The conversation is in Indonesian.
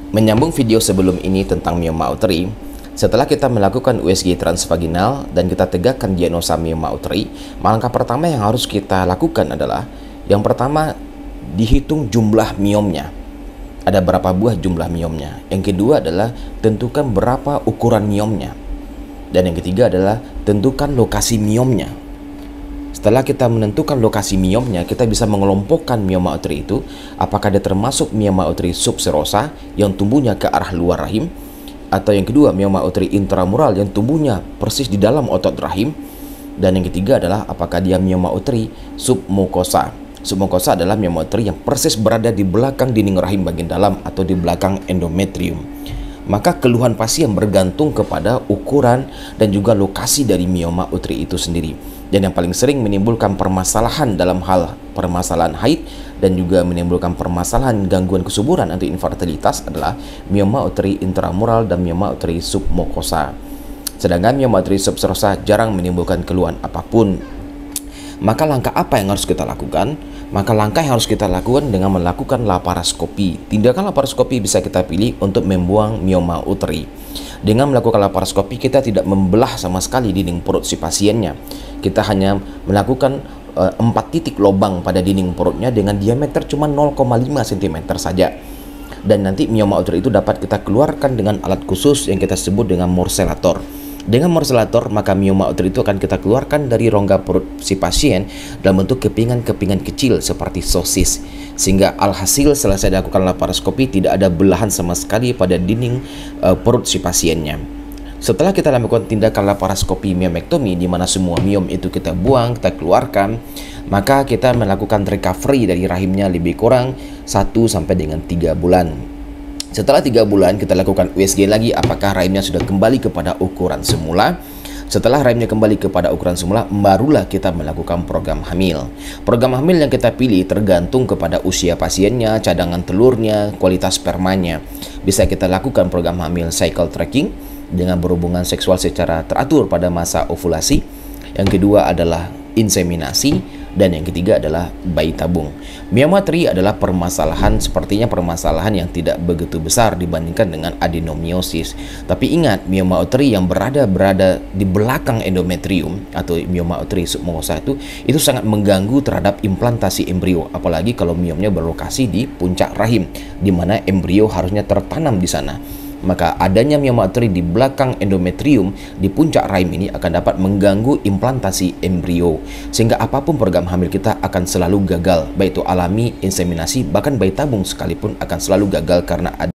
Menyambung video sebelum ini tentang mioma uteri, setelah kita melakukan USG transvaginal dan kita tegakkan diagnosa mioma uteri, langkah pertama yang harus kita lakukan adalah yang pertama, dihitung jumlah miomnya. Ada berapa buah jumlah miomnya. Yang kedua adalah tentukan berapa ukuran miomnya. Dan yang ketiga adalah tentukan lokasi miomnya. Setelah kita menentukan lokasi miomnya, kita bisa mengelompokkan mioma uteri itu apakah dia termasuk mioma uteri subserosa yang tumbuhnya ke arah luar rahim, atau yang kedua mioma uteri intramural yang tumbuhnya persis di dalam otot rahim, dan yang ketiga adalah apakah dia mioma uteri submukosa. Submukosa adalah mioma uteri yang persis berada di belakang dinding rahim bagian dalam atau di belakang endometrium. Maka keluhan pasien bergantung kepada ukuran dan juga lokasi dari mioma uteri itu sendiri. Dan yang paling sering menimbulkan permasalahan dalam hal permasalahan haid dan juga menimbulkan permasalahan gangguan kesuburan atau infertilitas adalah mioma uteri intramural dan mioma uteri submukosa. Sedangkan mioma uteri subserosa jarang menimbulkan keluhan apapun. Maka langkah apa yang harus kita lakukan? Maka langkah yang harus kita lakukan dengan melakukan laparoskopi. Tindakan laparoskopi bisa kita pilih untuk membuang mioma uteri. Dengan melakukan laparoskopi, kita tidak membelah sama sekali dinding perut si pasiennya. Kita hanya melakukan 4 titik lubang pada dinding perutnya dengan diameter cuma 0,5 cm saja. Dan nanti mioma uteri itu dapat kita keluarkan dengan alat khusus yang kita sebut dengan morcelator. Dengan morcelator, maka mioma uteri itu akan kita keluarkan dari rongga perut si pasien dalam bentuk kepingan-kepingan kecil seperti sosis. Sehingga alhasil selesai dilakukan laparoskopi tidak ada belahan sama sekali pada dinding perut si pasiennya. Setelah kita lakukan tindakan laparoskopi miomektomi di mana semua miom itu kita buang, kita keluarkan, maka kita melakukan recovery dari rahimnya lebih kurang 1 sampai dengan 3 bulan. Setelah 3 bulan kita lakukan USG lagi apakah rahimnya sudah kembali kepada ukuran semula. Setelah rahimnya kembali kepada ukuran semula, barulah kita melakukan program hamil. Program hamil yang kita pilih tergantung kepada usia pasiennya, cadangan telurnya, kualitas spermanya. Bisa kita lakukan program hamil cycle tracking dengan berhubungan seksual secara teratur pada masa ovulasi. Yang kedua adalah inseminasi. Dan yang ketiga adalah bayi tabung. Mioma uteri adalah sepertinya permasalahan yang tidak begitu besar dibandingkan dengan adenomiosis. Tapi ingat, mioma uteri yang berada di belakang endometrium atau mioma uteri submukosa itu sangat mengganggu terhadap implantasi embrio, apalagi kalau miomnya berlokasi di puncak rahim, di mana embrio harusnya tertanam di sana. Maka adanya mioma uteri di belakang endometrium di puncak rahim ini akan dapat mengganggu implantasi embrio, sehingga apapun program hamil kita akan selalu gagal, baik itu alami, inseminasi, bahkan bayi tabung sekalipun akan selalu gagal karena ada